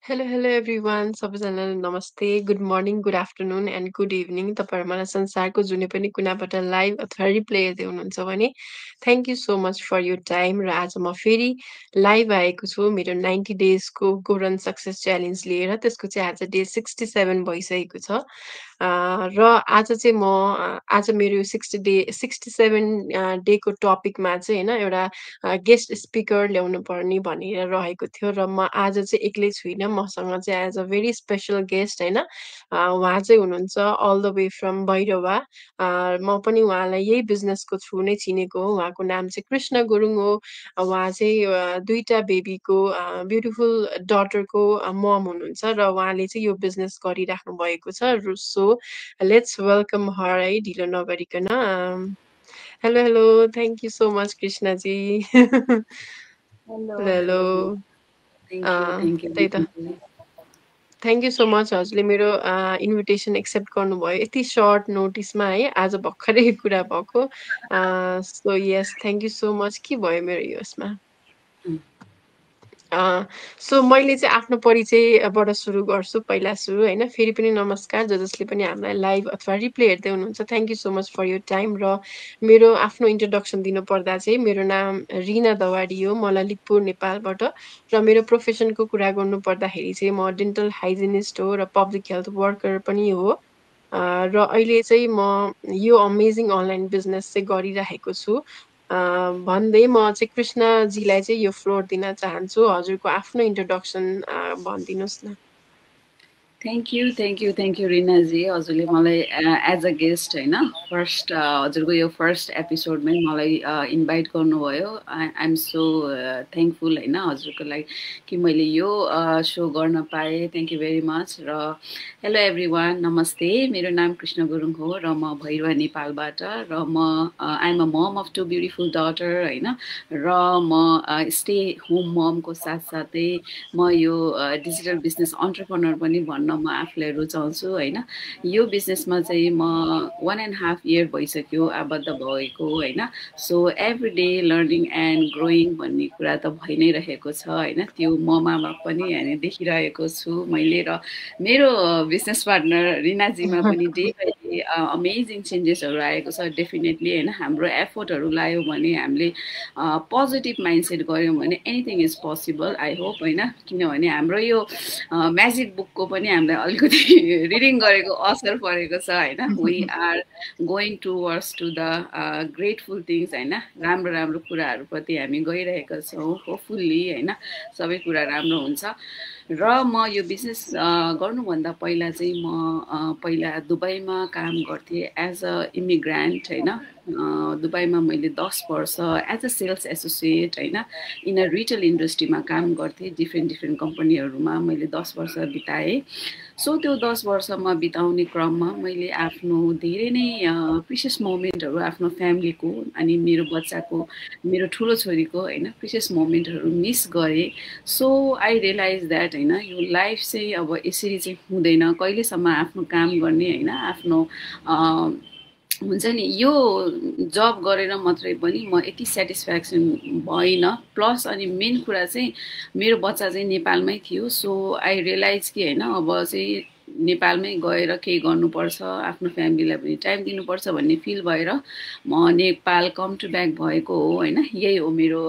Hello everyone सबैजनालाई नमस्ते good morning good afternoon and good evening तपाईँहरू मलाई संसारको जुनै पनि कुनाबाट लाइभ अथवा रिप्ले हेर्दै हुनुहुन्छ भने thank you so much for your time र आज म फेरि लाइभ आएको छु मेरो 90 डेजको गो रन सक्सेस च्यालेन्ज लिएर त्यसको चाहिँ आज डे 67 भइसकेको छ र आज चाहिँ म आज मेरो 67 डेको टपिकमा चाहिँ होइन एउटा गेस्ट स्पिकर ल्याउनु पर्ने भनेर रहेको थियो र म आज चाहिँ एक्लै छुइनँ मसँग चाहिँ as a very special guest होइन उहाँ चाहिँ हुनुहुन्छ all the way from Bhairahawa म पनि उहाँलाई यही बिजनेसको थ्रु नै चिनेको हो उहाँको नाम चाहिँ कृष्ण गुरुङ हो उहाँ चाहिँ दुईटा बेबीको ब्युटिफुल डटरको मम हुनुहुन्छ र उहाँले चाहिँ यो बिजनेस गरिराख्नु भएको छ सो लेट्स वेलकम हर है ढिलो नगरिकन hello hello thank you so much Krishnaji Hello, hello hello hello. Thank you, thank you. त्यही त थ्याङ्क यू सो मच हजुरले मेरो इन्भिटेसन एक्सेप्ट गर्नुभयो यति सर्ट नोटिसमा है आज भर्खरै कुरा भएको so yes thank you so much के भयो मेरो यसमा सो मैले चाहिँ आफ्नो परिचयबाट सुरु गर्छु पहिला सुरु होइन फेरि पनि नमस्कार जसले पनि हामीलाई लाइभ अथवा रिप्ले हेर्दै हुनुहुन्छ thank you so much for your time र मेरो आफ्नो इन्ट्रोडक्सन दिनुपर्दा चाहिँ मेरो नाम रिना दवाडी हो म ललितपुर नेपालबाट र मेरो प्रोफेसनको कुरा गर्नु पर्दाखेरि चाहिँ म डेन्टल हाइजिनिस्ट हो र पब्लिक हेल्थ वर्कर पनि हो र अहिले चाहिँ म यो अमेजिङ अनलाइन बिजनेस चाहिँ गरिरहेको छु भन्दै म चाहिँ कृष्णजीलाई चाहिँ यो फ्लोर दिन चाहन्छु हजुरको आफ्नो इन्ट्रोडक्सन भनिदिनुहोस् न Thank you, रिनाजी हजुरले मलाई एज अ गेस्ट होइन फर्स्ट हजुरको यो फर्स्ट एपिसोडमै मलाई इन्भाइट गर्नुभयो आइएम सो थ्याङ्कफुल होइन हजुरको लागि कि मैले यो सो गर्न पाएँ थ्याङ्क यू भेरी मच र हेलो एभ्री वान नमस्ते मेरो नाम कृष्ण गुरुङ हो र म भैरवा नेपालबाट र म I'm a mom of two beautiful daughter होइन र म स्टे होम ममको साथसाथै म यो डिजिटल बिजनेस अन्टरप्रेनर पनि भन्न म आफूलाई रुचाउँछु होइन यो बिजनेसमा चाहिँ म 1.5 इयर भइसक्यो आबद्ध भएको होइन so every day learning and growing भन्ने कुरा त भइ नै रहेको छ होइन त्यो ममा पनि हामी देखिरहेको छु मैले र मेरो बिजनेस पार्टनर रिनाजीमा पनि डे बाई डे अमेजिङ चेन्जेसहरू आएको छ डेफिनेटली होइन हाम्रो एफोर्टहरू लायो भने हामीले पोजिटिभ माइन्डसेट गऱ्यौँ भने anything is possible I hope होइन किनभने हाम्रो यो म्याजिक बुकको पनि हामीलाई अलिकति रिडिङ गरेको असर परेको छ होइन we are going towards to the grateful things होइन राम्रो राम्रो कुराहरूप्रति हामी गइरहेका छौँ होपफुल्ली होइन सबै कुरा राम्रो हुन्छ र म यो बिजनेस गर्नुभन्दा पहिला चाहिँ म पहिला दुबईमा काम गर्थेँ एज अ इमिग्रान्ट होइन दुबईमा मैले 10 वर्ष एज अ सेल्स एसोसिएट होइन इन अ रिटेल इन्डस्ट्रीमा काम गर्थेँ डिफ्रेन्ट कम्पनीहरूमा मैले 10 वर्ष बिताएँ सो त्यो 10 वर्षमा बिताउने क्रममा मैले आफ्नो धेरै नै प्रिसियस मोमेन्टहरू आफ्नो फ्यामिलीको अनि मेरो बच्चाको मेरो ठुलो छोरीको होइन प्रिसियस मोमेन्टहरू मिस गरेँ सो आई रियलाइज द्याट होइन यो लाइफ चाहिँ अब यसरी चाहिँ हुँदैन कहिलेसम्म आफ्नो काम गर्ने होइन आफ्नो हुन्छ नि यो जब गरेर मात्रै पनि म यति सेटिस्फ्याक्सन भइनँ प्लस अनि मेन कुरा चाहिँ मेरो बच्चा चाहिँ नेपालमै थियो सो आई रियलाइज कि होइन अब चाहिँ नेपालमै गएर केही गर्नुपर्छ आफ्नो फ्यामिलीलाई पनि टाइम दिनुपर्छ भन्ने फिल भएर म नेपाल कम टु ब्याक भएको हो होइन यही हो मेरो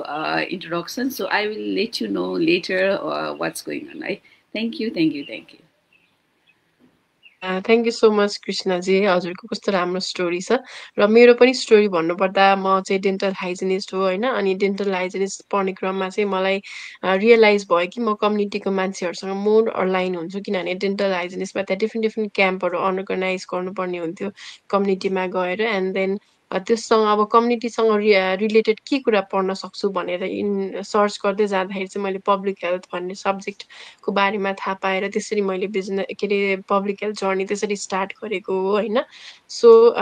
introduction so I will let you know later what's going on है thank you thank you so much Krishnaji हजुरको कस्तो राम्रो स्टोरी छ र मेरो पनि स्टोरी भन्नुपर्दा म चाहिँ डेन्टल हाइजिनिस्ट हो होइन अनि डेन्टल हाइजिनिस्ट पढ्ने क्रममा चाहिँ मलाई रियलाइज भयो कि म कम्युनिटीको मान्छेहरूसँग मोर अलाइन हुन्छु किनभने डेन्टल हाइजिनिस्टमा त्यहाँ डिफ्रेन्ट क्याम्पहरू अर्गनाइज गर्नुपर्ने हुन्थ्यो कम्युनिटीमा गएर एन्ड देन त्यससँग अब कम्युनिटीसँग रिलेटेड के कुरा पढ्न सक्छु भनेर सर्च गर्दै जाँदाखेरि चाहिँ मैले पब्लिक हेल्थ भन्ने सब्जेक्टको बारेमा थाहा पाएर त्यसरी मैले बिजनेस के अरे पब्लिक हेल्थ जर्नी त्यसरी स्टार्ट गरेको हो होइन सो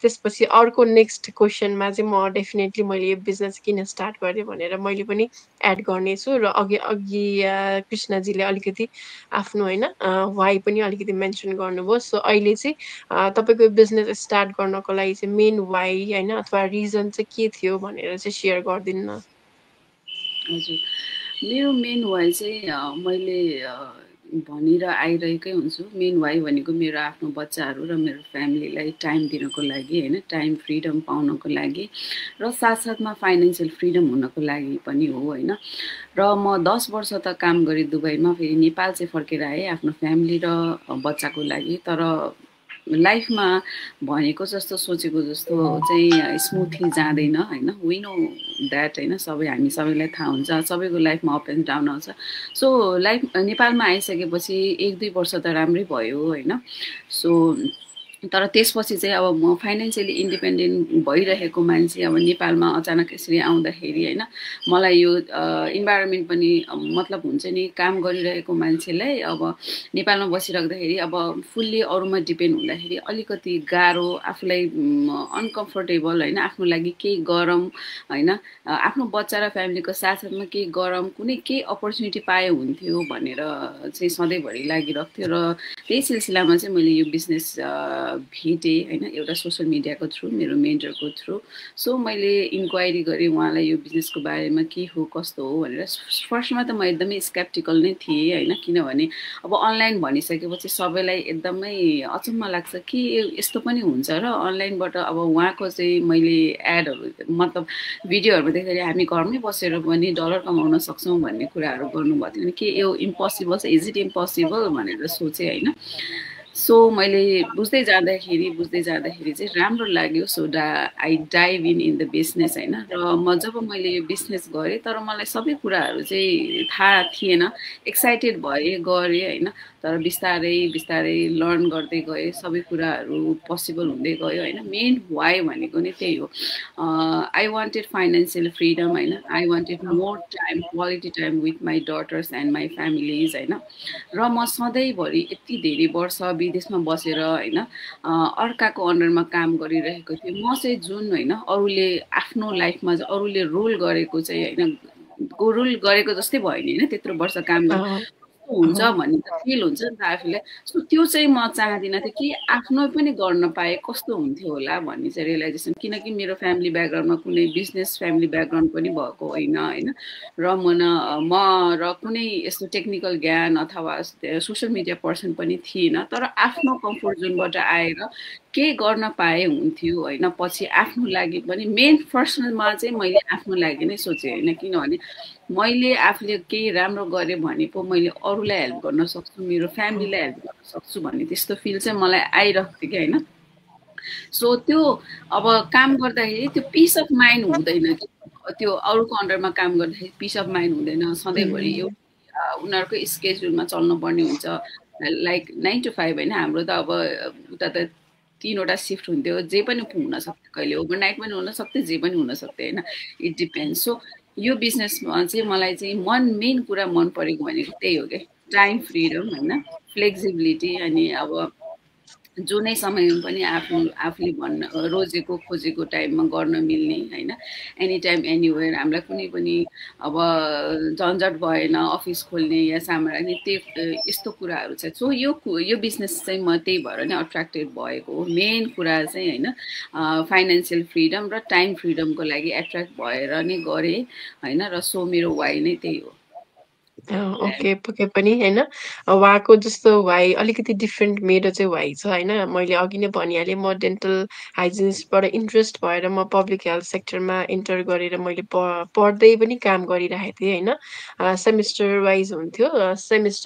त्यसपछि अर्को नेक्स्ट क्वेसनमा चाहिँ म डेफिनेटली मैले यो बिजनेस किन स्टार्ट गरेँ भनेर मैले पनि एड गर्नेछु र अघि अघि कृष्णजीले अलिकति आफ्नो होइन वाइ पनि अलिकति मेन्सन गर्नुभयो सो अहिले चाहिँ तपाईँको बिजनेस स्टार्ट गर्नको लागि चाहिँ मेन वाइ होइन अथवा रिजन चाहिँ के थियो भनेर चाहिँ सेयर गरिदिनु न हजुर मेरो मेन वाइ चाहिँ मैले भनिर आइरहेकै हुन्छु। मेन वाइ भनेको मेरो आफ्नो बच्चाहरू र मेरो फ्यामिलीलाई टाइम दिनको लागि होइन, टाइम फ्रिडम पाउनको लागि र साथसाथमा फाइनेन्सियल फ्रिडम हुनको लागि पनि हो होइन। र म 10 वर्ष त काम गरेँ दुबईमा, फेरि नेपाल चाहिँ फर्केर आएँ आफ्नो फ्यामिली र बच्चाको लागि। तर लाइफमा भनेको जस्तो सोचेको जस्तो चाहिँ स्मुथली जाँदैन होइन, वी नो द्याट होइन, हामी सबैलाई थाहा हुन्छ सबैको लाइफमा अप एन्ड डाउन आउँछ। सो लाइफ नेपालमा आइसकेपछि 1-2 वर्ष त राम्रै भयो होइन। सो तर त्यसपछि चाहिँ अब म फाइनेन्सियली इन्डिपेन्डेन्ट भइरहेको मान्छे अब नेपालमा अचानक यसरी आउँदाखेरि होइन, मलाई यो इन्भाइरोमेन्ट पनि मतलब हुन्छ नि, काम गरिरहेको मान्छेलाई अब नेपालमा बसिराख्दाखेरि अब फुल्ली अरूमा डिपेन्ड हुँदाखेरि अलिकति गाह्रो, आफूलाई अनकम्फर्टेबल होइन, आफ्नो लागि केही गरम होइन, आफ्नो बच्चा र फ्यामिलीको साथसाथमा केही गरम कुनै केही अपर्च्युनिटी पाए हुन्थ्यो भनेर चाहिँ सधैँभरि लागिरहेको थियो। र त्यही सिलसिलामा चाहिँ मैले यो बिजनेस भेटेँ होइन, एउटा सोसियल मिडियाको थ्रु, मेरो मेन्टरको थ्रु। सो मैले इन्क्वायरी गरेँ उहाँलाई यो बिजनेसको बारेमा के हो कस्तो हो भनेर। फर्स्टमा त म एकदमै स्केप्टिकल नै थिएँ होइन, किनभने अब अनलाइन भनिसकेपछि सबैलाई एकदमै अचम्म लाग्छ कि यस्तो पनि हुन्छ र अनलाइनबाट। अब उहाँको चाहिँ मैले एडहरू मतलब भिडियोहरूमा देख्दाखेरि हामी घरमै बसेर पनि डलर कमाउन सक्छौँ भन्ने कुराहरू गर्नुभएको थियो। कि यो इम्पोसिबल छ, इज इट इम्पोसिबल भनेर सोचेँ होइन। सो मैले बुझ्दै जाँदाखेरि चाहिँ राम्रो लाग्यो। So I dive in the business होइन। र जब मैले यो बिजनेस गरेँ तर मलाई सबै कुराहरू चाहिँ थाहा थिएन, एक्साइटेड भएँ गरेँ होइन। तर बिस्तारै बिस्तारै लर्न गर्दै गएँ, सबै कुराहरू पोसिबल हुँदै गयो होइन। मेन वाइ भनेको नै त्यही हो, आई वान्टेड फाइनेन्सियल फ्रिडम होइन, I wanted more time, quality time with my daughters and my families होइन। र म सधैँभरि यति धेरै वर्ष विदेशमा बसेर होइन अर्काको अन्डरमा काम गरिरहेको थिएँ। म चाहिँ जुन होइन अरूले आफ्नो लाइफमा चाहिँ अरूले रुल गरेको चाहिँ होइन, रुल गरेको जस्तै भयो नि होइन, त्यत्रो वर्ष काम गरेँ हुन्छ भन्ने त फिल हुन्छ नि त आफूलाई। सो त्यो चाहिँ म चाहदिनँ थिएँ कि आफ्नो पनि गर्न पाए कस्तो हुन्थ्यो होला भन्ने चाहिँ रियलाइजेसन। किनकि मेरो फ्यामिली ब्याकग्राउन्डमा कुनै बिजनेस फ्यामिली ब्याकग्राउन्ड पनि भएको होइन होइन। र म र कुनै यस्तो टेक्निकल ज्ञान अथवा सोसियल मिडिया पर्सन पनि थिएन। तर आफ्नो कम्फोर्ट जोनबाट आएर केही गर्न पाए हुन्थ्यो होइन। पछि आफ्नो लागि पनि मेन पर्सनलमा चाहिँ मैले आफ्नो लागि नै सोचेँ होइन, किनभने मैले आफूले केही राम्रो गरेँ भने पो मैले अरूलाई हेल्प गर्न सक्छु, मेरो फ्यामिलीलाई हेल्प गर्न सक्छु भन्ने त्यस्तो फिल चाहिँ मलाई आइरहेको थियो कि होइन। सो त्यो अब काम गर्दाखेरि त्यो पिस अफ माइन्ड हुँदैन कि, त्यो अरूको अन्डरमा काम गर्दाखेरि पिस अफ माइन्ड हुँदैन। सधैँभरि उनीहरूको स्केड्युलमा चल्नुपर्ने हुन्छ, लाइक 9 to 5 होइन। हाम्रो त अब उता त 3वटा सिफ्ट हुन्थ्यो, जे पनि हुनसक्थ्यो, कहिले ओभरनाइट पनि हुनसक्थ्यो, जे पनि हुनसक्थ्यो होइन, इट डिपेन्ड्स। सो यो बिजनेसमा चाहिँ मलाई चाहिँ मेन कुरा मन परेको भनेको त्यही हो क्या, टाइम फ्रिडम होइन, फ्लेक्सिबिलिटी। अनि अब जुनै समयमा पनि आफूले रोजेको खोजेको टाइममा गर्न मिल्ने होइन, एनी टाइम एनिवेयर। हामीलाई कुनै पनि अब झन्झट भएन अफिस खोल्ने या सामान राख्ने यस्तो कुराहरू छ। सो यो बिजनेस चाहिँ म त्यही भएर नै अट्र्याक्टेड भएको हो। मेन कुरा चाहिँ होइन फाइनेन्सियल फ्रिडम र टाइम फ्रिडमको लागि एट्र्याक्ट भएर नै गरेँ होइन। र सो मेरो वाइ नै त्यही हो। ओके, पक्कै पनि होइन। उहाँको जस्तो वाइ अलिकति डिफ्रेन्ट मेरो चाहिँ वाइ छ होइन। मैले अघि नै भनिहालेँ, म डेन्टल हाइजिनिस्टबाट इन्ट्रेस्ट भएर म पब्लिक हेल्थ सेक्टरमा इन्टर गरेर मैले पढ्दै पनि काम गरिरहेको थिएँ होइन। सेमिस्टर वाइज हुन्थ्यो,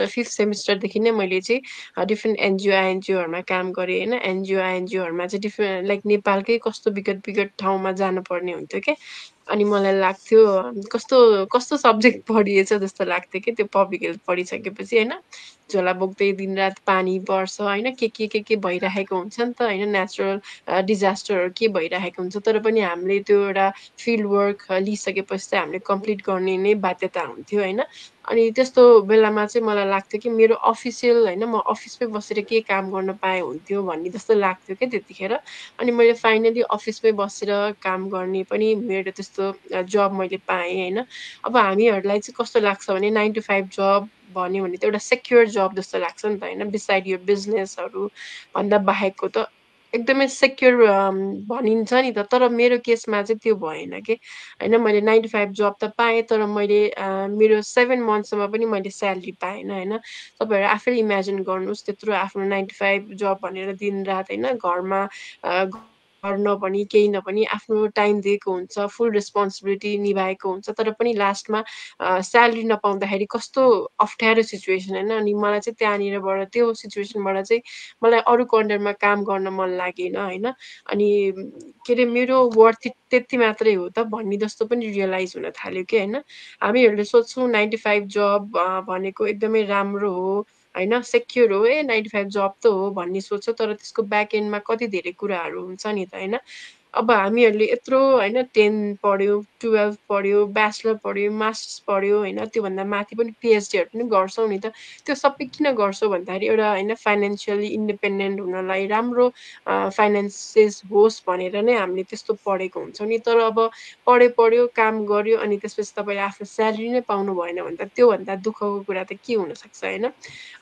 फिफ्थ सेमिस्टरदेखि नै मैले चाहिँ डिफ्रेन्ट एनजिओ आइएनजिओहरूमा काम गरेँ होइन। एनजिओ आइएनजिओहरूमा चाहिँ डिफ्रेन्ट लाइक नेपालकै कस्तो विगत ठाउँमा जानुपर्ने हुन्थ्यो क्या। अनि मलाई लाग्थ्यो कस्तो कस्तो सब्जेक्ट पढिएछ जस्तो लाग्थ्यो कि त्यो पब्लिक हेल्थ पढिसकेपछि होइन। झोला बोक्दै दिनरात पानी पर्छ होइन, के भइरहेको हुन्छ नि त होइन, नेचुरल डिजास्टरहरू के भइरहेको हुन्छ। तर पनि हामीले त्यो एउटा फिल्ड वर्क लिइसकेपछि चाहिँ हामीले कम्प्लिट गर्ने नै बाध्यता हुन्थ्यो होइन। अनि त्यस्तो बेलामा चाहिँ मलाई लाग्थ्यो कि मेरो अफिसियल होइन, म अफिसमै बसेर के काम गर्न पाए हुन्थ्यो भन्ने जस्तो लाग्थ्यो क्या त्यतिखेर। अनि मैले फाइनली अफिसमै बसेर काम गर्ने पनि मेरो त्यस्तो जब मैले पाएँ होइन। अब हामीहरूलाई चाहिँ कस्तो लाग्छ भने 9 to 5 जब भन्यो भने त एउटा सेक्योर जब जस्तो लाग्छ नि त होइन, बिसाइड यो बिजनेसहरू भन्दा बाहेकको त एकदमै सेक्युर भनिन्छ नि त। तर मेरो केसमा चाहिँ त्यो भएन के होइन। मैले 9 to 5 जब त पाएँ, तर मैले मेरो 7 मन्थसम्म पनि मैले स्यालेरी पाएन होइन। तपाईँहरू आफैले इमेजिन गर्नुहोस्, त्यत्रो आफ्नो 9 to 5 जब भनेर दिनरात होइन घरमा घर नभनी केही नभनी आफ्नो टाइम दिएको हुन्छ, फुल रेस्पोन्सिबिलिटी निभाएको हुन्छ, तर पनि लास्टमा स्यालेरी नपाउँदाखेरि कस्तो अप्ठ्यारो सिचुएसन होइन। अनि मलाई चाहिँ त्यहाँनिरबाट त्यो सिचुएसनबाट चाहिँ मलाई अरूको अन्डरमा काम गर्न मन लागेन होइन। अनि के अरे मेरो वर्थ त्यति मात्रै हो त भन्ने जस्तो पनि रियलाइज हुन थाल्यो कि होइन। हामीहरूले सोच्छौँ 9 to 5 जब भनेको एकदमै राम्रो हो होइन, सेक्युर हो, 9 to 5 जब त हो भन्ने सोच्छौँ, तर त्यसको ब्याक एन्डमा कति धेरै कुराहरू हुन्छ नि त होइन। अब हामीहरूले यत्रो होइन 10 पढ्यो, 12 पढ्यो, ब्याचलर पढ्यो, मास्टर्स पढ्यो होइन, त्योभन्दा माथि पनि पिएचडीहरू पनि गर्छौँ नि त। त्यो सबै किन गर्छौँ भन्दाखेरि एउटा होइन फाइनेन्सियली इन्डिपेन्डेन्ट हुनलाई, राम्रो फाइनेन्सेस होस् भनेर नै हामीले त्यस्तो पढेको हुन्छौँ नि। तर अब पढ्यो काम गर्यो अनि त्यसपछि तपाईँले आफ्नो स्यालेरी नै पाउनु भएन भने त त्योभन्दा दुःखको कुरा त के हुनसक्छ होइन।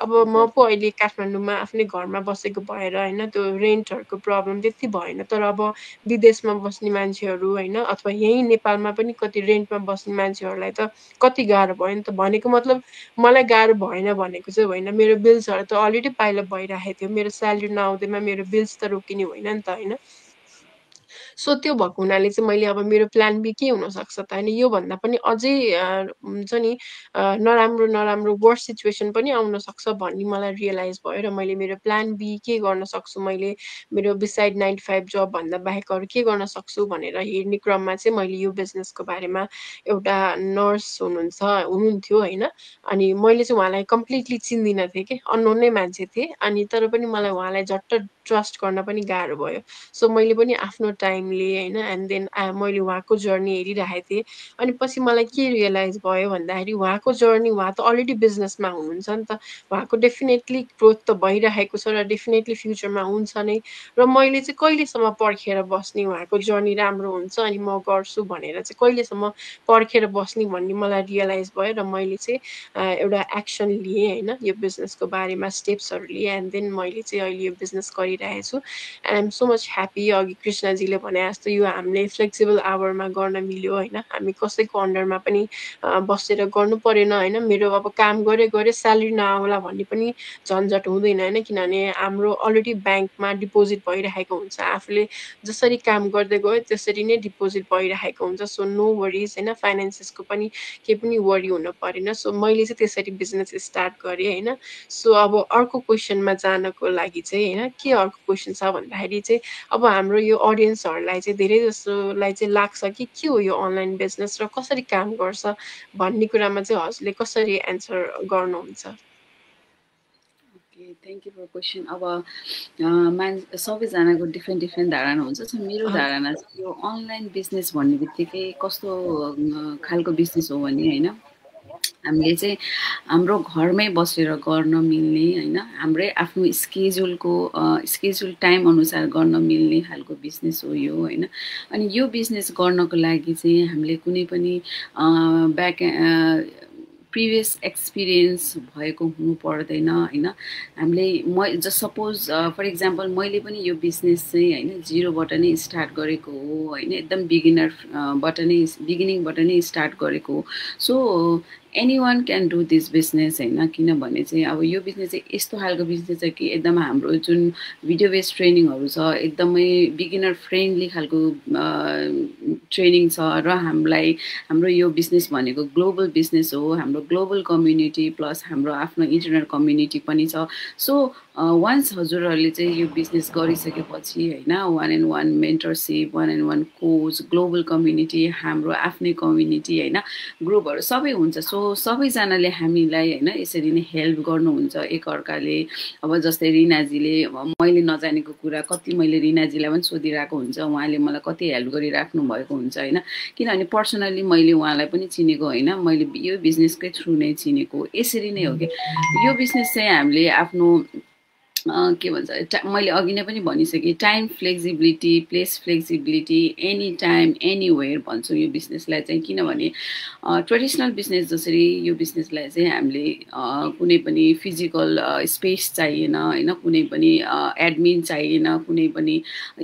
अब म पो अहिले काठमाडौँमा आफ्नै घरमा बसेको भएर होइन त्यो रेन्टहरूको प्रब्लम त्यति भएन, तर अब विदेशमा बस्ने मान्छेहरू होइन अथवा यहीँ नेपालमा पनि कति रेन्टमा बस्ने मान्छेहरूलाई त कति गाह्रो भयो नि त। भनेको मतलब मलाई गाह्रो भएन भनेको चाहिँ होइन, मेरो बिल्सहरू त अलरेडी पाइल भइरहेको थियो, मेरो स्यालेरी नआउँदैमा मेरो बिल्स त रोकिने होइन नि त होइन। सो त्यो भएको हुनाले चाहिँ मैले अब मेरो प्लान बी के हुनसक्छ त होइन, योभन्दा पनि अझै हुन्छ नि नराम्रो नराम्रो वर्स सिचुएसन पनि आउन सक्छ भन्ने मलाई रियलाइज भयो। र मैले मेरो प्लान बी के गर्न सक्छु, मैले मेरो बिसाइड 9 to 5 जब भन्दा बाहेक अरू के गर्न सक्छु भनेर हेर्ने क्रममा चाहिँ मैले यो बिजनेसको बारेमा एउटा नर्स हुनुहुन्थ्यो होइन। अनि मैले चाहिँ उहाँलाई कम्प्लिटली चिन्दिनँ थिएँ कि, अननोन नै मान्छे थिएँ। अनि तर पनि मलाई उहाँलाई झट्ट ट्रस्ट गर्न पनि गाह्रो भयो। सो मैले पनि आफ्नो टाइमले होइन एन्ड देन मैले उहाँको जर्नी हेरिरहेको थिएँ। अनि पछि मलाई के रियलाइज भयो भन्दाखेरि उहाँको जर्नी, उहाँ त अलरेडी बिजनेसमा हुनुहुन्छ नि त, उहाँको डेफिनेटली ग्रोथ त भइरहेको छ र डेफिनेटली फ्युचरमा हुन्छ नै। र मैले चाहिँ कहिलेसम्म पर्खेर बस्ने, उहाँको जर्नी राम्रो हुन्छ अनि म गर्छु भनेर चाहिँ कहिलेसम्म पर्खेर बस्ने भन्ने मलाई रियलाइज भयो। र मैले चाहिँ एउटा एक्सन लिएँ होइन, यो बिजनेसको बारेमा स्टेप्सहरू लिएँ एन्ड देन मैले चाहिँ अहिले यो बिजनेस गरिरहेको छु। And I'm so much happy. अघि कृष्णजीले भने जस्तो यो हामीले फ्लेक्सिबल आवरमा गर्न मिल्यो होइन, हामी कसैको अन्डरमा पनि बसेर गर्नु परेन होइन। मेरो अब काम गरे स्यालेरी नआउला भन्ने पनि झन्झट हुँदैन होइन, किनभने हाम्रो अलरेडी ब्याङ्कमा डिपोजिट भइरहेको हुन्छ, आफूले जसरी काम गर्दै गयो त्यसरी नै डिपोजिट भइरहेको हुन्छ। सो नो वरिज होइन, फाइनेन्सेसको पनि केही पनि वरि हुन परेन। सो मैले चाहिँ त्यसरी बिजनेस स्टार्ट गरेँ होइन। सो अब अर्को क्वेसनमा जानको लागि चाहिँ होइन, के अर्को क्वेसन छ भन्दाखेरि चाहिँ अब हाम्रो यो अडियन्सहरूलाई चाहिँ धेरै जसोलाई चाहिँ लाग्छ कि के हो यो अनलाइन बिजनेस र कसरी काम गर्छ भन्ने कुरामा चाहिँ हजुरले कसरी एन्सर गर्नुहुन्छ? Okay, thank you for question. अब सबैजनाको डिफ्रेन्ट डिफ्रेन्ट धारणा हुन्छ। सो मेरो धारणा चाहिँ यो अनलाइन बिजनेस भन्ने बित्तिकै कस्तो खालको बिजनेस हो भने होइन, हामीले चाहिँ हाम्रो घरमै बसेर गर्न मिल्ने होइन, हाम्रै आफ्नो स्केड्युल टाइम अनुसार गर्न मिल्ने खालको बिजनेस हो यो होइन। अनि यो बिजनेस गर्नको लागि चाहिँ हामीले कुनै पनि प्रिभियस एक्सपिरियन्स भएको हुनु पर्दैन होइन। हामीले सपोज फर इक्जाम्पल मैले पनि यो बिजनेस चाहिँ होइन जिरोबाट नै स्टार्ट गरेको हो होइन, एकदम बिगिनिङबाट नै स्टार्ट गरेको हो। So any one can do this business होइन, किनभने चाहिँ अब यो बिजनेस चाहिँ यस्तो खालको बिजनेस छ कि एकदम हाम्रो जुन भिडियो बेस्ड ट्रेनिङहरू छ एकदमै बिगिनर फ्रेन्डली खालको ट्रेनिङ छ। र हाम्रो यो बिजनेस भनेको ग्लोबल बिजनेस हो, हाम्रो ग्लोबल कम्युनिटी प्लस हाम्रो आफ्नो इन्टरनल कम्युनिटी पनि छ। सो वान्स हजुरहरूले चाहिँ यो बिजनेस गरिसकेपछि होइन, one and one mentorship, one and one coach, global community, हाम्रो आफ्नै कम्युनिटी होइन, ग्रुपहरू सबै हुन्छ। सो सबैजनाले हामीलाई होइन यसरी नै हेल्प गर्नुहुन्छ एकअर्काले। अब जस्तै रिनाजीले मैले नजानेको कुरा कति मैले रिनाजीलाई पनि सोधिरहेको हुन्छ, उहाँले मलाई कति हेल्प गरिराख्नु भएको हुन्छ होइन। किनभने पर्सनल्ली मैले उहाँलाई पनि चिनेको होइन, मैले यो बिजनेसकै थ्रु नै चिनेको। यसरी नै हो कि यो बिजनेस चाहिँ हामीले आफ्नो के भन्छ मैले अघि नै पनि भनिसकेँ, time flexibility, place flexibility, any time anywhere भन्छु यो बिजनेसलाई चाहिँ। किनभने ट्रेडिसनल बिजनेस जसरी यो बिजनेसलाई चाहिँ हामीले कुनै पनि फिजिकल स्पेस चाहिएन होइन, कुनै पनि एडमिन चाहिएन, कुनै पनि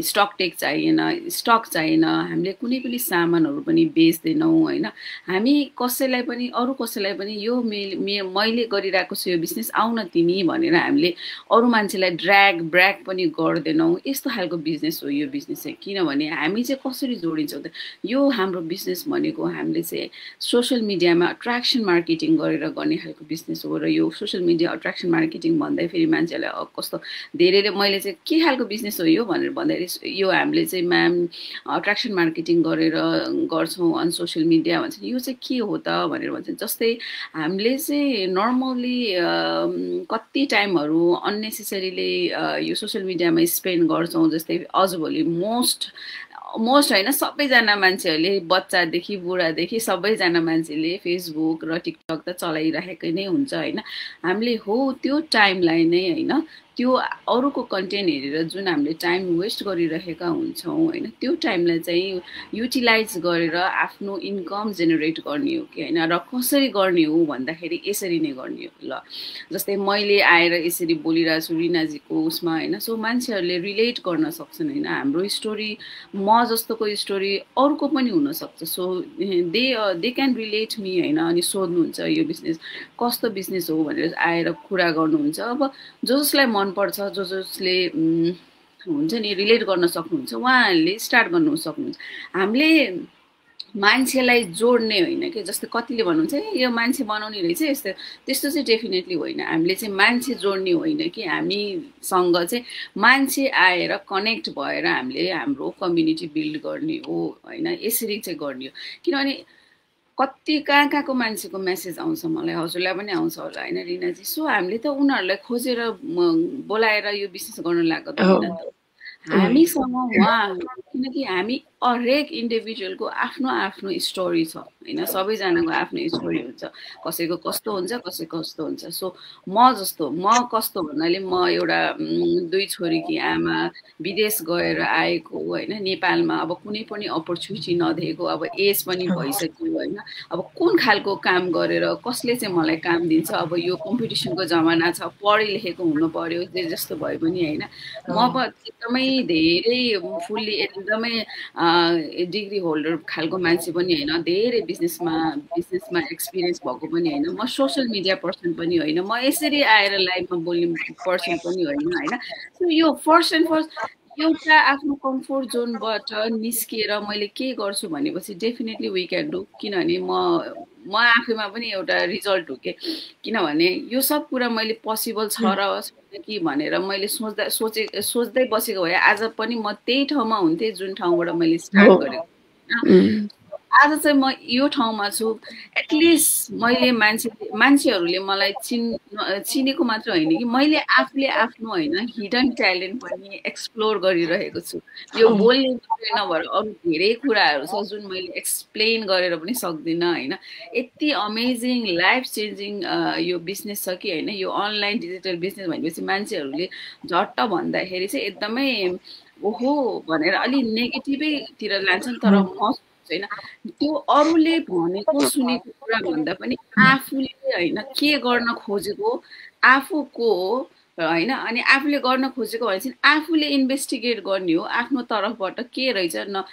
स्टक टेक चाहिएन, स्टक चाहिएन, हामीले कुनै पनि सामानहरू पनि बेच्दैनौँ होइन। हामी कसैलाई पनि अरू कसैलाई पनि यो मैले गरिरहेको छु यो बिजनेस आउन तिमी भनेर हामीले अरू मान्छेलाई ड्र्याग ब्र्याग पनि गर्दैनौँ। यस्तो खालको बिजनेस हो यो बिजनेस चाहिँ। किनभने हामी चाहिँ कसरी जोडिन्छौँ त, यो हाम्रो बिजनेस भनेको हामीले चाहिँ सोसियल मिडियामा अट्र्याक्सन मार्केटिङ गरेर गर्ने खालको बिजनेस हो। र यो सोसियल मिडिया अट्र्याक्सन मार्केटिङ भन्दाखेरि मान्छेहरूलाई कस्तो धेरैले मैले चाहिँ के खालको बिजनेस हो यो भनेर भन्दाखेरि यो हामीले चाहिँ म्याम अट्र्याक्सन मार्केटिङ गरेर गर्छौँ अन सोसियल मिडिया भन्छ। यो चाहिँ के हो त भनेर भन्छ। जस्तै हामीले चाहिँ नर्मल्ली कति टाइमहरू अननेसेसरीले यो सोसियल मिडियामा स्पेन्ड गर्छौँ। जस्तै आजभोलि मोस्ट होइन सबैजना मान्छेहरूले बच्चादेखि बुढादेखि सबैजना मान्छेले फेसबुक र टिकटक त चलाइरहेकै नै हुन्छ होइन। हामीले हो त्यो टाइमलाई नै होइन त्यो अरूको कन्टेन्ट हेरेर जुन हामीले टाइम वेस्ट गरिरहेका हुन्छौँ होइन, त्यो टाइमलाई चाहिँ युटिलाइज गरेर आफ्नो इन्कम जेनेरेट गर्ने हो कि होइन। र कसरी गर्ने हो भन्दाखेरि यसरी नै गर्ने हो। ल जस्तै मैले आएर यसरी बोलिरहेको छु रिनाजीको उसमा होइन, सो मान्छेहरूले रिलेट गर्न सक्छन् होइन। हाम्रो स्टोरी म जस्तोको स्टोरी अरूको पनि हुनसक्छ। So they can relate me होइन। अनि सोध्नुहुन्छ यो बिजनेस कस्तो बिजनेस हो भनेर आएर कुरा गर्नुहुन्छ। अब जसलाई मनपर्छ जसले हुन्छ नि रिलेट गर्न सक्नुहुन्छ उहाँहरूले स्टार्ट गर्नु सक्नुहुन्छ। हामीले मान्छेलाई जोड्ने होइन कि जस्तै कतिले भन्नुहुन्छ यो मान्छे बनाउने रहेछ यस्तो, त्यस्तो चाहिँ डेफिनेटली होइन। हामीले चाहिँ मान्छे जोड्ने होइन कि हामीसँग चाहिँ मान्छे आएर कनेक्ट भएर हामीले हाम्रो कम्युनिटी बिल्ड गर्ने हो होइन। यसरी चाहिँ गर्ने हो। किनभने कति कहाँको मान्छेको मेसेज आउँछ मलाई, हजुरलाई पनि आउँछ होला होइन रिनाजी। सो हामीले त उनीहरूलाई खोजेर बोलाएर यो बिजनेस गर्न लागेको त होइन त। हामीसँग उहाँ किनकि हामी हरेक इन्डिभिजुअलको आफ्नो आफ्नो स्टोरी छ होइन। सबैजनाको आफ्नो स्टोरी हुन्छ, कसैको कस्तो हुन्छ कसैको कस्तो हुन्छ। सो म कस्तो भन्नाले म एउटा दुई छोरीकी आमा, विदेश गएर आएको होइन, नेपालमा अब कुनै पनि अपर्च्युनिटी नदिएको, अब एज पनि भइसक्यो होइन। अब कुन खालको काम गरेर कसले चाहिँ मलाई काम दिन्छ। अब यो कम्पिटिसनको जमाना छ, पढे लेखेको हुनु पर्यो जे जस्तो भए पनि होइन। म एकदमै धेरै फुल्ली एकदमै डिग्री होल्डर खालको मान्छे पनि होइन, धेरै बिजनेसमा एक्सपिरियन्स भएको पनि होइन। म सोसियल मिडिया पर्सन पनि होइन, म यसरी आएर लाइभमा बोल्ने पर्सन पनि होइन होइन। सो यो फर्स्ट एन्ड फर्स्ट एउटा आफ्नो कम्फोर्ट जोनबाट निस्किएर मैले के गर्छु भनेपछि डेफिनेटली वी क्यान डु। किनभने म आफैमा पनि एउटा रिजल्ट हो कि किनभने यो सब कुरा मैले पोसिबल छ र कि भनेर मैले सोच्दै बसेको भए आज पनि म त्यही ठाउँमा हुन्थेँ जुन ठाउँबाट मैले स्टार्ट गरेको। आज चाहिँ म यो ठाउँमा छु। एटलिस्ट मैले मान्छेहरूले मलाई चिनेको मात्र होइन कि मैले आफूले आफ्नो होइन हिडन ट्यालेन्ट पनि एक्सप्लोर गरिरहेको छु। यो बोल्ने मात्रै नभएर अरू धेरै कुराहरू छ जुन मैले एक्सप्लेन गरेर पनि सक्दिनँ होइन। यति अमेजिङ लाइफ चेन्जिङ यो बिजनेस छ कि होइन। यो अनलाइन डिजिटल बिजनेस भनेपछि मान्छेहरूले झट्ट भन्दाखेरि चाहिँ एकदमै ओहो भनेर अलि नेगेटिभैतिर लान्छन्। तर म होइन त्यो अरूले भनेको सुनेको कुरा भन्दा पनि आफूले होइन के गर्न खोजेको आफूको होइन। अनि आफूले गर्न खोजेको भने चाहिँ आफूले इन्भेस्टिगेट गर्ने हो आफ्नो तर्फबाट के रहेछ न।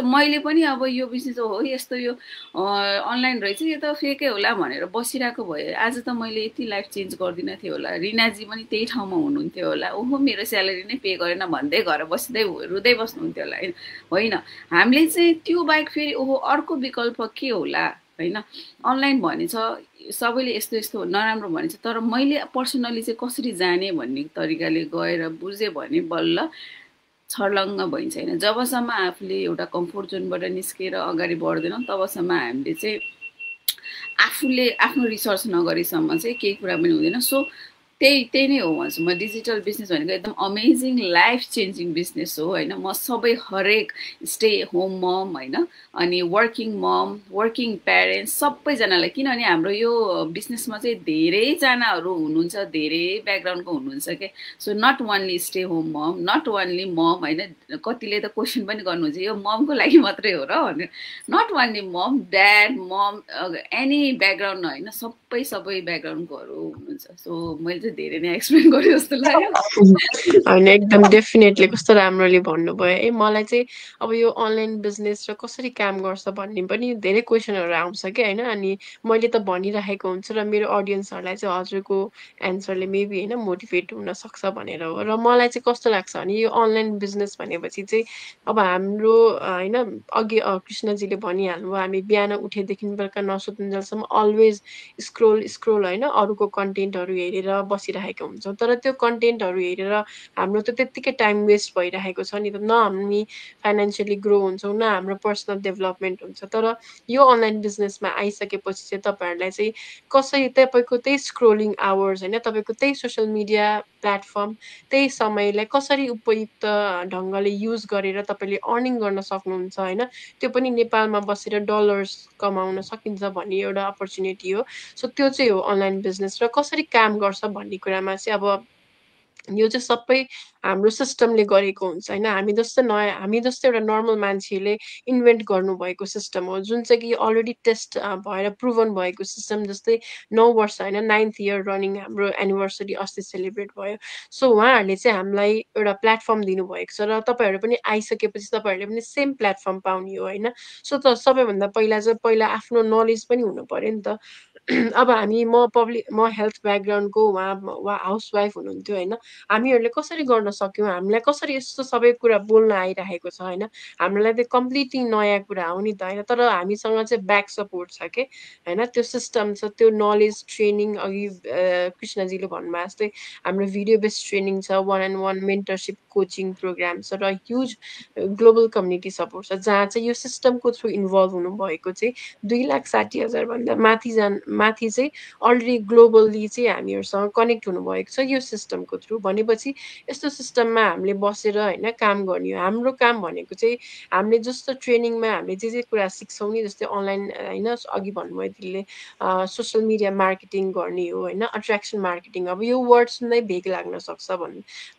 मैले पनि अब यो बिजनेस हो यस्तो यो अनलाइन रहेछ यो त फेकै होला भनेर बसिरहेको भए आज त मैले यति लाइफ चेन्ज गर्दिनँ थियो होला। रिनाजी पनि त्यही ठाउँमा हुनुहुन्थ्यो होला, ओहो मेरो स्यालेरी नै पे गरेन भन्दै घर बस्दै रुँदै बस्नुहुन्थ्यो होला होइन। हामीले चाहिँ त्यो बाहेक फेरि ओहो अर्को विकल्प के होला होइन। अनलाइन भनेछ सबैले यस्तो यस्तो नराम्रो भनेछ, तर मैले पर्सनली चाहिँ कसरी जाने भन्ने तरिकाले गएर बुझेँ भने बल्ल छर्लङ्ग भइन्छ होइन। जबसम्म आफूले एउटा कम्फोर्ट जोनबाट निस्केर अगाडि बढ्दैनौँ तबसम्म हामीले चाहिँ आफूले आफ्नो रिसर्च नगरेसम्म चाहिँ केही कुरा पनि हुँदैन। सो त्यही नै हो भन्छु म। डिजिटल बिजनेस भनेको एकदम अमेजिङ लाइफ चेन्जिङ बिजनेस हो होइन। म सबै हरेक स्टे होम मम होइन, अनि वर्किङ मम, वर्किङ प्यारेन्ट्स सबैजनालाई, किनभने हाम्रो यो बिजनेसमा चाहिँ धेरैजनाहरू हुनुहुन्छ, धेरै ब्याकग्राउन्डको हुनुहुन्छ क्या। So not only stay home mom, not only mom होइन। कतिले त क्वेसन पनि गर्नुहुन्छ यो ममको लागि मात्रै हो र भनेर। Not only mom, dad, mom, any background होइन, सबै ब्याकग्राउन्डकोहरू हुनुहुन्छ। सो मैले चाहिँ धेरै नै एक्सप्लेन गरेँ जस्तो लाग्यो। होइन एकदम डेफिनेटली कस्तो राम्ररी भन्नुभयो है। मलाई चाहिँ अब यो अनलाइन बिजनेस र कसरी काम गर्छ भन्ने पनि धेरै क्वेसनहरू आउँछ क्या होइन। अनि मैले त भनिराखेको हुन्छु र मेरो अडियन्सहरूलाई चाहिँ हजुरको एन्सरले मेबी होइन मोटिभेट हुन सक्छ भनेर हो। र मलाई चाहिँ कस्तो लाग्छ भने यो अनलाइन बिजनेस भनेपछि चाहिँ अब हाम्रो होइन अघि कृष्णजीले भनिहाल्नुभयो, हामी बिहान उठेदेखि बेलुका नसुतिन्जेलसम्म अलवेज स्क्रोल स्क्रोल होइन अरूको कन्टेन्टहरू हेरेर बसिरहेको हुन्छौँ। तर त्यो कन्टेन्टहरू हेरेर हाम्रो त त्यत्तिकै टाइम वेस्ट भइरहेको छ नि त। न हामी फाइनेन्सियली ग्रो हुन्छौँ, न हाम्रो पर्सनल डेभलपमेन्ट हुन्छ। तर यो अनलाइन बिजनेसमा आइसकेपछि चाहिँ तपाईँहरूलाई चाहिँ कसरी तपाईँको त्यही स्क्रोलिङ आवर्स होइन, तपाईँको त्यही सोसियल मिडिया प्लेटफर्म, त्यही समयलाई कसरी उपयुक्त ढङ्गले युज गरेर तपाईँले अर्निङ गर्न सक्नुहुन्छ होइन। त्यो पनि नेपालमा बसेर डलर्स कमाउन सकिन्छ भन्ने एउटा अपर्च्युनिटी हो। सो त्यो चाहिँ हो अनलाइन बिजनेस। र कसरी काम गर्छ भन्ने कुरामा चाहिँ अब यो चाहिँ सबै हाम्रो सिस्टमले गरेको हुन्छ होइन। हामी जस्तो एउटा नर्मल मान्छेले इन्भेन्ट गर्नुभएको सिस्टम हो, जुन चाहिँ कि अलरेडी टेस्ट भएर प्रुभन भएको सिस्टम। जस्तै 9 वर्ष होइन, 9th इयर रनिङ हाम्रो एनिभर्सरी अस्ति सेलिब्रेट भयो। सो उहाँहरूले चाहिँ हामीलाई एउटा प्लेटफर्म दिनुभएको छ र तपाईँहरू पनि आइसकेपछि तपाईँहरूले पनि सेम प्लेटफर्म पाउने हो होइन। सो त सबैभन्दा पहिला आफ्नो नलेज पनि हुनु पर्यो नि त। अब म हेल्थ ब्याकग्राउन्डको, उहाँ हाउसवाइफ हुनुहुन्थ्यो होइन। हामीहरूले कसरी गर्न सक्यौँ, हामीलाई कसरी यस्तो सबै कुरा बोल्न आइरहेको छ होइन। हामीलाई त कम्प्लिटली नयाँ कुरा हो नि त होइन। तर हामीसँग चाहिँ ब्याक सपोर्ट छ के होइन, त्यो सिस्टम छ, त्यो नलेज ट्रेनिङ। अघि कृष्णजीले भन्नुभयो जस्तै हाम्रो भिडियो बेस्ड ट्रेनिङ छ, 1-on-1 मेन्टरसिप कोचिङ प्रोग्राम छ, र ह्युज ग्लोबल कम्युनिटी सपोर्ट छ, जहाँ चाहिँ यो सिस्टमको थ्रु इन्भल्भ हुनुभएको चाहिँ 2,60,000 भन्दा माथि चाहिँ अलरेडी ग्लोबल्ली चाहिँ हामीहरूसँग कनेक्ट हुनुभएको छ यो सिस्टमको थ्रु। भनेपछि यस्तो सिस्टममा हामीले बसेर होइन काम गर्ने हो। हाम्रो काम भनेको चाहिँ हामीले जस्तो ट्रेनिङमा हामीले जे कुरा सिक्छौँ नि, जस्तै अनलाइन होइन अघि भन्नुभयो तिमीले सोसियल मिडिया मार्केटिङ गर्ने हो होइन, अट्र्याक्सन मार्केटिङ। अब यो वर्ड सुन्दै भेग लाग्न सक्छ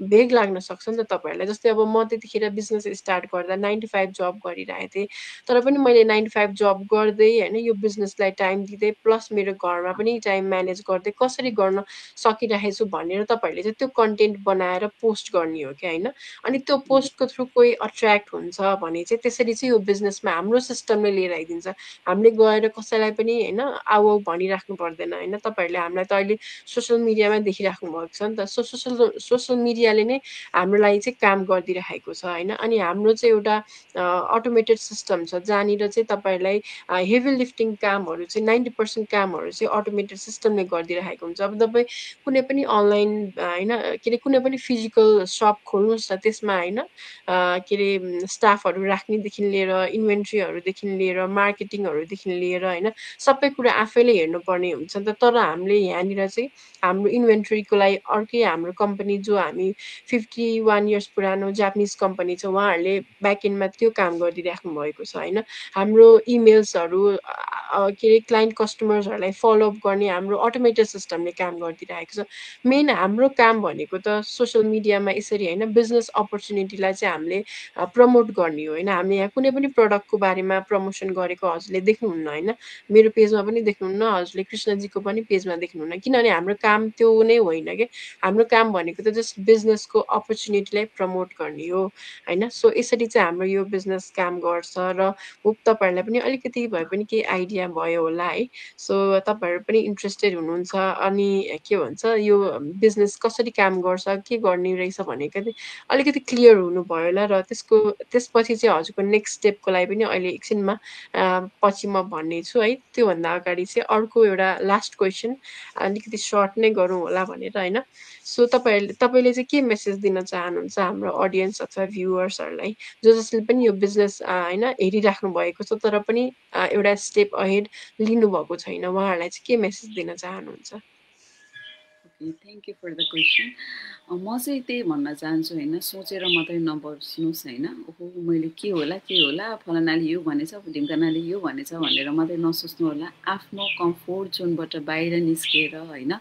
भेग लाग्न सक्छ नि त तपाईँहरूलाई। जस्तै अब म त्यतिखेर बिजनेस स्टार्ट गर्दा 9 to 5 जब गरिरहेको थिएँ। तर पनि मैले 9 to 5 जब गर्दै होइन यो बिजनेसलाई टाइम दिँदै प्लस मेरो घरमा पनि टाइम म्यानेज गर्दै कसरी गर्न सकिरहेको छु भनेर तपाईँहरूले चाहिँ त्यो कन्टेन्ट बनाएर पोस्ट गर्ने हो क्या होइन। अनि त्यो पोस्टको थ्रु कोही अट्र्याक्ट हुन्छ भने चाहिँ त्यसरी चाहिँ यो बिजनेसमा हाम्रो सिस्टमले लिएर आइदिन्छ। हामीले गएर कसैलाई पनि होइन आऊ आऊ भनिराख्नु पर्दैन होइन। तपाईँहरूले हामीलाई त अहिले सोसियल मिडियामा देखिराख्नु भएको छ नि त। सोसियल मिडियाले नै हाम्रो लागि चाहिँ काम गरिदिइराखेको छ होइन। अनि हाम्रो चाहिँ एउटा अटोमेटेड सिस्टम छ, जहाँनिर चाहिँ तपाईँहरूलाई हेभी लिफ्टिङ कामहरू चाहिँ 90% कामहरू चाहिँ अटोमेटेड सिस्टमले गरिदिइराखेको हुन्छ। अब तपाईँ कुनै पनि अनलाइन होइन के अरे कुनै पनि फिजिकल सप खोल्नुहोस् न, त्यसमा होइन के अरे स्टाफहरू राख्नेदेखि लिएर इन्भेन्ट्रीहरूदेखि लिएर मार्केटिङहरूदेखि लिएर होइन सबै कुरा आफैले हेर्नुपर्ने हुन्छ नि त। तर हामीले यहाँनिर चाहिँ हाम्रो इन्भेन्ट्रीको लागि अर्कै हाम्रो कम्पनी, जो हामी 51 इयर्स पुरानो जापानिज कम्पनी छ, उहाँहरूले ब्याकएन्डमा त्यो काम गरिदिइराख्नु भएको छ होइन। हाम्रो इमेल्सहरू के अरे क्लाइन्ट कस्टमर्सहरूलाई फलोअप गर्ने हाम्रो अटोमेटेड सिस्टमले काम गरिदिइरहेको छ। मेन हाम्रो काम भनेको त सोसियल मिडियामा यसरी होइन बिजनेस अपर्च्युनिटीलाई चाहिँ हामीले प्रमोट गर्ने हो होइन। हामीले यहाँ कुनै पनि प्रडक्टको बारेमा प्रमोसन गरेको हजुरले देख्नुहुन्न होइन, मेरो पेजमा पनि देख्नुहुन्न, हजुरले कृष्णजीको पनि पेजमा देख्नुहुन्न, किनभने हाम्रो काम त्यो नै होइन कि। हाम्रो काम भनेको त जस्ट बिजनेसको अपर्च्युनिटीलाई प्रमोट गर्ने हो होइन। सो यसरी चाहिँ हाम्रो यो बिजनेस काम गर्छ। र होप तपाईँहरूलाई पनि अलिकति भए पनि केही आइडिया भयो होला है। सो तपाईँहरू पनि इन्ट्रेस्टेड हुनुहुन्छ अनि के भन्छ यो बिजनेस कसरी काम गर्छ, के गर्ने रहेछ भनेको चाहिँ अलिकति क्लियर हुनुभयो होला। र त्यसपछि चाहिँ हजुरको नेक्स्ट स्टेपको लागि पनि अहिले एकछिनमा पछि म भन्ने छु है। त्योभन्दा अगाडि चाहिँ अर्को एउटा लास्ट क्वेसन अलिकति सर्ट नै गरौँ होला भनेर होइन। सो तपाईँले चाहिँ के मेसेज दिन चाहनुहुन्छ हाम्रो अडियन्स अथवा भ्युवर्सहरूलाई, जसले पनि यो बिजनेस होइन हेरिराख्नु भएको छ तर पनि एउटा स्टेप अहेड लिनुभएको छैन, उहाँहरूलाई चाहिँ के मेसेज दिन चाहनुहुन्छ? Okay, thank you for the question. म चाहिँ त्यही भन्न चाहन्छु होइन, सोचेर मात्रै नबस्नुहोस् होइन, ओहो मैले के होला फलानाले यो भनेछ ढिम्कानाले यो भनेछ भनेर मात्रै नसोच्नु होला। आफ्नो कम्फोर्ट जोनबाट बाहिर निस्किएर होइन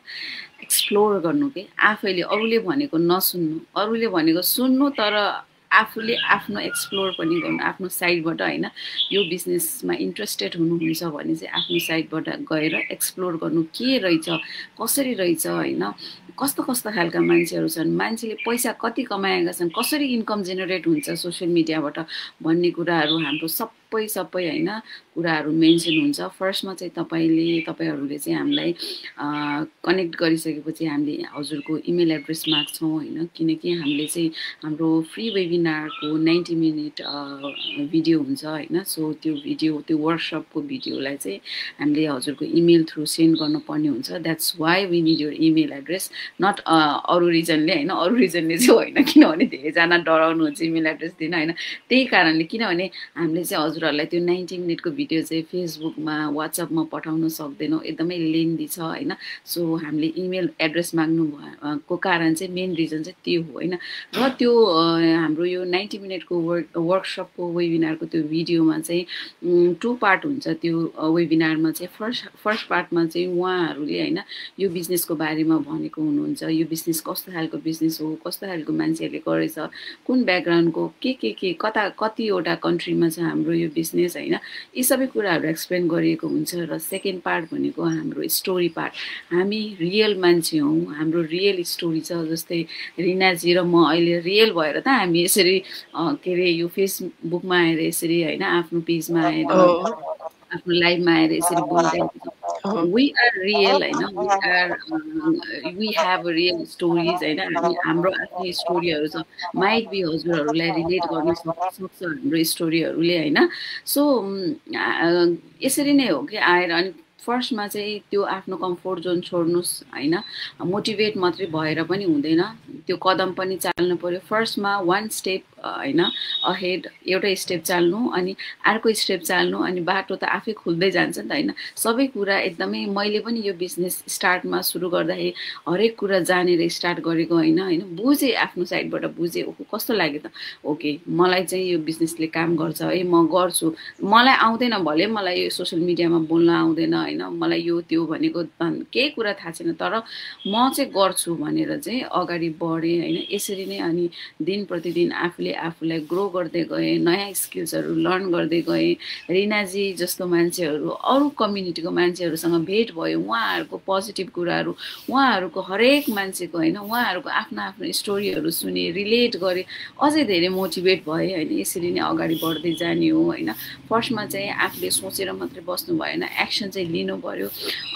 एक्सप्लोर गर्नु के, आफैले अरूले भनेको नसुन्नु, अरूले भनेको सुन्नु, तर आफूले आफ्नो एक्सप्लोर पनि गर्नु आफ्नो साइडबाट होइन। यो बिजनेसमा इन्ट्रेस्टेड हुनुहुन्छ भने चाहिँ आफ्नो साइडबाट गएर एक्सप्लोर गर्नु, के रहेछ कसरी रहेछ होइन, कस्तो कस्तो खालका मान्छेहरू छन्, मान्छेले पैसा कति कमाएका छन्, कसरी इन्कम जेनेरेट हुन्छ सोसियल मिडियाबाट भन्ने कुराहरू हाम्रो सबै होइन कुराहरू मेन्सन हुन्छ। फर्स्टमा चाहिँ तपाईँहरूले चाहिँ हामीलाई कनेक्ट गरिसकेपछि हामीले हजुरको इमेल एड्रेस माग्छौँ होइन, किनकि हामीले चाहिँ हाम्रो फ्री वेबिनारको 90 मिनट भिडियो हुन्छ होइन। सो त्यो वर्कसपको भिडियोलाई चाहिँ हामीले हजुरको इमेल थ्रु सेन्ड गर्नुपर्ने हुन्छ। That's why we need your email address, not अरू रिजनले होइन, अरू रिजनले चाहिँ होइन, किनभने धेरैजना डराउनुहुन्छ इमेल एड्रेस दिन होइन। त्यही कारणले, किनभने हामीले चाहिँ हजुरहरूलाई त्यो 90 मिनटको भिडियो चाहिँ फेसबुकमा वाट्सएपमा पठाउन सक्दैनौँ, एकदमै लेन्दी छ होइन। सो हामीले इमेल एड्रेस माग्नु भएको कारण चाहिँ मेन रिजन चाहिँ त्यो हो होइन। र त्यो हाम्रो यो 90 मिनटको वर्कसपको वेबिनारको त्यो भिडियोमा चाहिँ 2 पार्ट हुन्छ। त्यो वेबिनारमा चाहिँ फर्स्ट पार्टमा चाहिँ उहाँहरूले होइन यो बिजनेसको बारेमा भनेको हुनुहुन्छ, यो बिजनेस कस्तो खालको बिजनेस हो, कस्तो खालको मान्छेहरूले गरेछ, कुन ब्याकग्राउन्डको के कतिवटा कन्ट्रीमा छ हाम्रो यो बिजनेस होइन, यी सबै कुराहरू एक्सप्लेन गरिएको हुन्छ। र सेकेन्ड पार्ट भनेको हाम्रो स्टोरी पार्ट, हामी रियल मान्छे हौँ, हाम्रो रियल स्टोरी छ। जस्तै रिनाजी र म अहिले रियल भएर त हामी यसरी के अरे यो फेसबुकमा आएर यसरी होइन, आफ्नो पेजमा आएर आफ्नो लाइभमा आएर यसरी बोलिरहेको छ। वी आर रियल होइन, वी हेभ रियल स्टोरिज होइन, हाम्रो आफ्नै स्टोरीहरू छ। माइट बी हजुरहरूलाई रिलेट गर्न सक्छ हाम्रो स्टोरीहरूले होइन। सो यसरी नै हो कि आएर अनि फर्स्टमा चाहिँ त्यो आफ्नो कम्फोर्ट जोन छोड्नुहोस् होइन, मोटिभेट मात्रै भएर पनि हुँदैन, त्यो कदम पनि चाल्नु पर्यो। फर्स्टमा 1 स्टेप होइन अहेड, एउटै स्टेप चाल्नु अनि अर्को स्टेप चाल्नु, अनि बाटो त आफै खुल्दै जान्छ नि त होइन। सबै कुरा एकदमै, मैले पनि यो बिजनेस स्टार्टमा सुरु गर्दाखेरि हरेक कुरा जानेर स्टार्ट गरेको होइन, बुझेँ आफ्नो साइडबाट बुझेँ, ओहो कस्तो लाग्यो त, ओके मलाई चाहिँ यो बिजनेसले काम गर्छ है, म गर्छु। मलाई आउँदैन भले, मलाई यो सोसियल मिडियामा बोल्न आउँदैन होइन, मलाई यो त्यो भनेको केही कुरा थाहा छैन, तर म चाहिँ गर्छु भनेर चाहिँ अगाडि बढेँ होइन। यसरी नै अनि दिन प्रतिदिन आफूलाई ग्रो गर्दै गएँ, नयाँ स्किल्सहरू लर्न गर्दै गएँ। रिनाजी जस्तो मान्छेहरू, अरू कम्युनिटीको मान्छेहरूसँग भेट भयो, उहाँहरूको पोजिटिभ कुराहरू, उहाँहरूको हरेक मान्छेको होइन, उहाँहरूको आफ्नो स्टोरीहरू सुने, रिलेट गरेँ, अझै धेरै मोटिभेट भएँ होइन। यसरी नै अगाडि बढ्दै जाने हो होइन। फर्स्टमा चाहिँ आफूले सोचेर मात्रै बस्नु भएन, एक्सन चाहिँ लिनु पर्यो।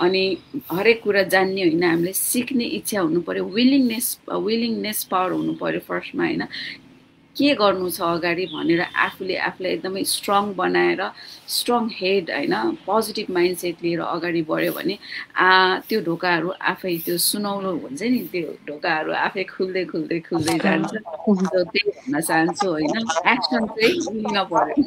अनि हरेक कुरा जान्ने होइन, हामीले सिक्ने इच्छा हुनु पर्यो, विलिङनेस पावर हुनु पर्यो फर्स्टमा होइन। के गर्नु छ अगाडि भनेर आफूलाई एकदमै स्ट्रङ बनाएर, स्ट्रङ हेड होइन, पोजिटिभ माइन्डसेट लिएर अगाडि बढ्यो भने त्यो ढोकाहरू आफै, त्यो सुनौलो हुन्छ नि, त्यो ढोकाहरू आफै खुल्दै जान्छ। त्यही भन्न चाहन्छु होइन, एक्सन चाहिँ लिन पर्यो।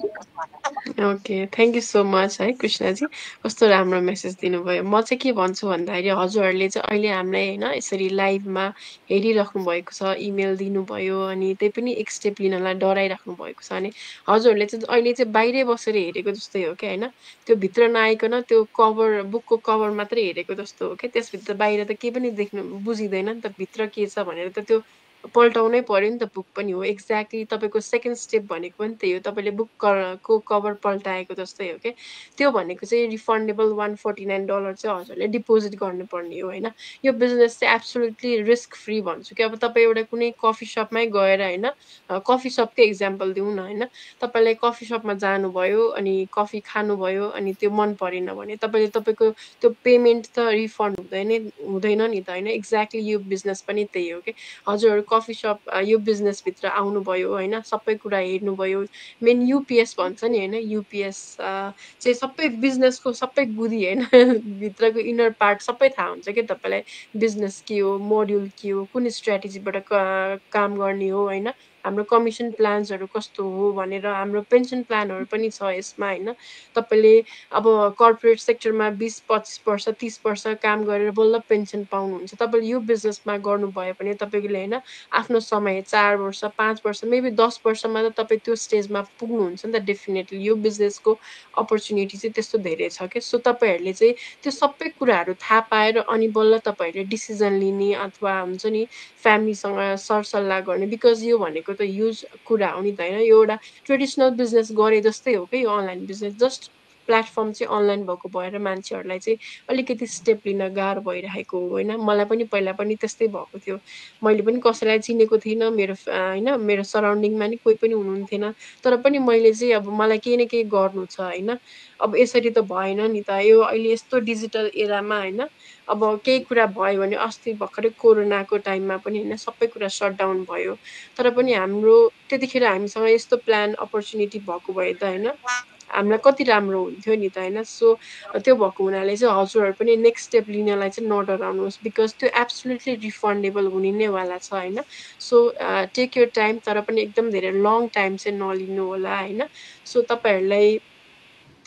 Okay, thank you so much है कृष्णजी, कस्तो राम्रो मेसेज दिनुभयो। म चाहिँ के भन्छु भन्दाखेरि हजुरहरूले चाहिँ अहिले हामीलाई होइन यसरी लाइभमा हेरिराख्नु भएको छ, इमेल दिनुभयो, अनि त्यही पनि एक स्टेप लिनलाई डराइराख्नु भएको छ भने हजुरहरूले चाहिँ अहिले चाहिँ बाहिरै बसेर हेरेको जस्तै हो क्या होइन। त्यो भित्र नआइकन त्यो बुकको कभर मात्रै हेरेको जस्तो हो क्या, त्यसभित्र बाहिर त केही पनि देख्नु बुझिँदैन नि त, भित्र के छ भनेर त त्यो पल्टाउनै पर्यो नि त। बुक पनि हो एक्ज्याक्टली, तपाईँको सेकेन्ड स्टेप भनेको पनि त्यही हो, तपाईँले बुकको कभर पल्टाएको जस्तै हो क्या। त्यो भनेको चाहिँ रिफन्डेबल $149 चाहिँ हजुरले डिपोजिट गर्नुपर्ने हो होइन। यो बिजनेस चाहिँ एब्सोल्युटली रिस्क फ्री भन्छु कि अब तपाईँ एउटा कुनै कफी सपमै गएर होइन, कफी सपकै इक्जाम्पल दिउँ न होइन, तपाईँले कफी सपमा जानुभयो अनि कफी खानुभयो अनि त्यो मन परेन भने तपाईँको त्यो पेमेन्ट त रिफन्ड हुँदैन नि त होइन। एक्ज्याक्टली यो बिजनेस पनि त्यही हो कि हजुरहरू कफी सप यो बिजनेसभित्र आउनुभयो होइन, सबै कुरा हेर्नुभयो, मेन युपिएस भन्छ नि होइन, युपिएस चाहिँ सबै बिजनेसको सबै गुदी होइन, भित्रको इनर पार्ट सबै थाहा हुन्छ कि तपाईँलाई, बिजनेस के हो, मोड्युल के हो, कुन स्ट्राटेजीबाट काम गर्ने हो होइन, हाम्रो कमिसन प्लान्सहरू कस्तो हो भनेर, हाम्रो पेन्सन प्लानहरू पनि छ यसमा होइन। तपाईँले अब कर्पोरेट सेक्टरमा 20-25 वर्ष 30 वर्ष काम गरेर बल्ल पेन्सन पाउनुहुन्छ। तपाईँले यो बिजनेसमा गर्नुभयो भने तपाईँले होइन आफ्नो समय 4 वर्ष 5 वर्ष मेबी 10 वर्षमा त तपाईँ त्यो स्टेजमा पुग्नुहुन्छ नि त डेफिनेटली। यो बिजनेसको अपर्च्युनिटी चाहिँ त्यस्तो धेरै छ क्या। सो तपाईँहरूले चाहिँ त्यो सबै कुराहरू थाहा पाएर अनि बल्ल तपाईँहरूले डिसिजन लिने अथवा हुन्छ नि फ्यामिलीसँग सरसल्लाह गर्ने, बिकज यो भनेको त युज कुरा हो नि त होइन। यो एउटा ट्रेडिसनल बिजनेस गरे जस्तै हो कि यो अनलाइन बिजनेस, जस्ट प्लेटफर्म चाहिँ अनलाइन भएको भएर मान्छेहरूलाई चाहिँ अलिकति स्टेप लिन गाह्रो भइरहेको हो होइन। मलाई पनि पहिला पनि त्यस्तै भएको थियो। मैले पनि कसैलाई चिनेको थिइनँ, मेरो होइन मेरो सराउन्डिङमा नि कोही पनि हुनुहुन्थेन। तर पनि मैले चाहिँ अब मलाई केही न केही गर्नु छ होइन। अब यसरी त भएन नि त, यो अहिले यस्तो डिजिटल एरामा होइन। अब केही कुरा भयो भने अस्ति भर्खरै कोरोनाको टाइममा पनि होइन सबै कुरा सटडाउन भयो। तर पनि हाम्रो त्यतिखेर हामीसँग यस्तो प्लान अपर्च्युनिटी भएको भए त होइन हामीलाई कति राम्रो हुन्थ्यो नि त होइन। सो त्यो भएको हुनाले चाहिँ हजुरहरू पनि नेक्स्ट स्टेप लिनलाई चाहिँ नडराउनुहोस्, बिकज त्यो एब्सोल्युटली रिफन्डेबल हुने नै वाला छ होइन। सो टेक योर टाइम, तर पनि एकदम धेरै लङ टाइम चाहिँ नलिनु होला होइन। सो तपाईँहरूलाई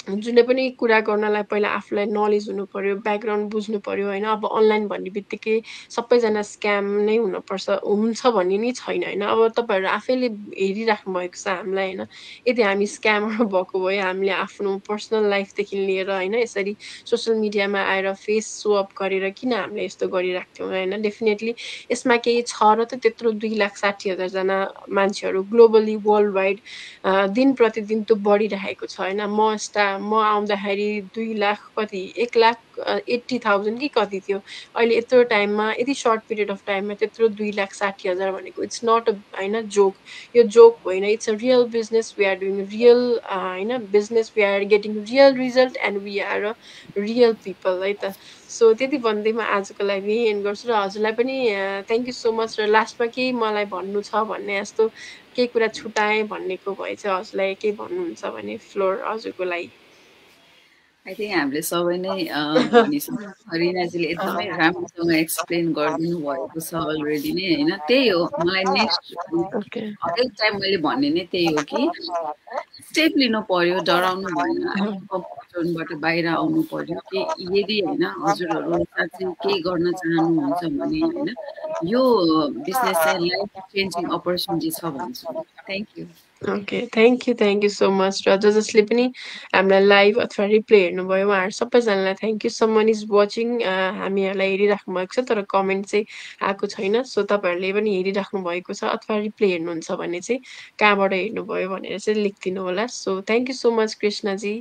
जुनै पनि कुरा गर्नलाई पहिला आफूलाई नलेज हुनु पर्यो, ब्याकग्राउन्ड बुझ्नु पर्यो होइन। अब अनलाइन भन्ने बित्तिकै सबैजना स्क्याम नै हुनपर्छ हुन्छ भन्ने नि छैन होइन। अब तपाईँहरू आफैले हेरिराख्नु भएको छ हामीलाई होइन। यदि हामी स्क्यामर भएको भए हामीले आफ्नो पर्सनल लाइफदेखि लिएर होइन यसरी सोसियल मिडियामा आएर फेस सोअप गरेर किन हामीले यस्तो गरिराख्थ्यौँ होइन। डेफिनेटली यसमा केही छ र त त्यत्रो 2,60,000जना मान्छेहरू ग्लोबली वर्ल्ड वाइड दिन प्रतिदिन त्यो बढिरहेको छ होइन। म आउँदाखेरि 2 लाख कति 1,80,000 कि कति थियो। अहिले यत्रो टाइममा यति सर्ट पिरियड अफ टाइममा त्यत्रो 2,60,000 भनेको इट्स नट अ होइन जोक। यो जोक होइन, it's a real business. We are doing real होइन business, we are getting real result and we are a real people है त। सो त्यति भन्दै म आजको लागि यहीँ एन्ड गर्छु र हजुरलाई पनि थ्याङ्क यू सो मच। र लास्टमा केही मलाई भन्नु छ भन्ने जस्तो केही कुरा छुटाएँ भन्नेको भए चाहिँ हजुरलाई केही भन्नुहुन्छ भने फ्लोर हजुरको लागि। आई थिङ्क हामीले सबै नै भनिसक्यौँ। रिनाजीले एकदमै राम्रोसँग एक्सप्लेन गरिदिनु भएको छ अलरेडी नै होइन। त्यही हो मलाई नेक्स्ट ओके। हरेक टाइम मैले भन्ने नै त्यही हो कि स्टेप लिनु पर्यो, डराउनु भएन, आफ्नो कम्फर्ट जोनबाट बाहिर आउनु पर्यो। कि यदि होइन हजुरहरू साँच्चै केही गर्न चाहनुहुन्छ भने होइन यो बिजनेस चाहिँ लाइफ चेन्जिङ अपर्च्युनिटी छ भन्छु म। Thank you. Okay, thank you so much. र जसले पनि हामीलाई लाइभ अथवा रिप्ले हेर्नुभयो उहाँहरू सबैजनालाई thank you. Someone is watching, हामीहरूलाई हेरिराख्नु भएको छ तर कमेन्ट चाहिँ आएको छैन। सो तपाईँहरूले पनि हेरिराख्नु भएको छ अथवा रिप्ले हेर्नुहुन्छ भने चाहिँ कहाँबाट हेर्नुभयो भनेर चाहिँ लेखिदिनु होला। So thank you so much Krishnaji,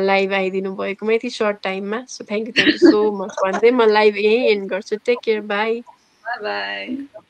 live आइदिनु भएकोमा यति सर्ट टाइममा। So thank you so much भन्दै म लाइभ यहीँ एन्ड गर्छु। Take care, bye. Bye by.